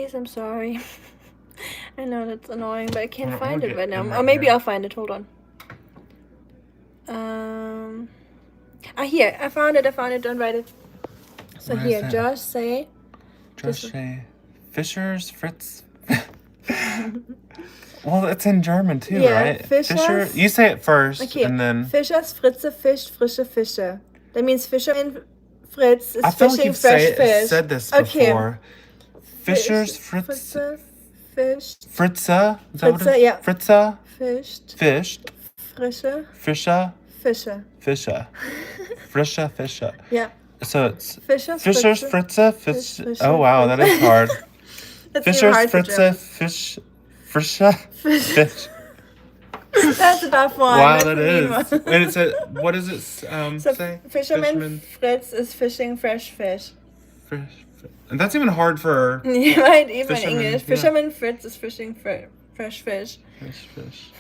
please. I'm sorry. I know that's annoying, but I can't We'll find it get right now. them Or right maybe here. I'll find it. Hold on. Here. I found it. Don't write it. So Where is here, that? Josh say. Just say Fischer's Fritz. Well, it's in German too, Yeah, right? Fischer's- Fischer. You say it first, Okay. and then Fischer's Fritze Fisch frische Fische. That means Fisherman Fritz is I feel like fishing you've fresh fish. said this Okay. before. Fischer's Fritz. Fritze Fisch. Fritze. Is that what Fritze, it is? yeah. Fritze. Fischt. Fished. Frische Fischer. Fische. Fischer. Frische Fischer. Yeah. So it's Fischer's Fischer's Fritze. Fritze. Fisch, Oh wow, that is hard. That's even Fischer's hard for Fritze. German. Fish. Frische. Fish. That's a tough one. Wow, That's that a mean is. one. And it's a. What does it So say? Fisherman Fritz is fishing fresh fish. Fish. And that's even hard for Right, even in Fisherman, English. yeah. Fisherman Fritz is fishing fresh fish. fish.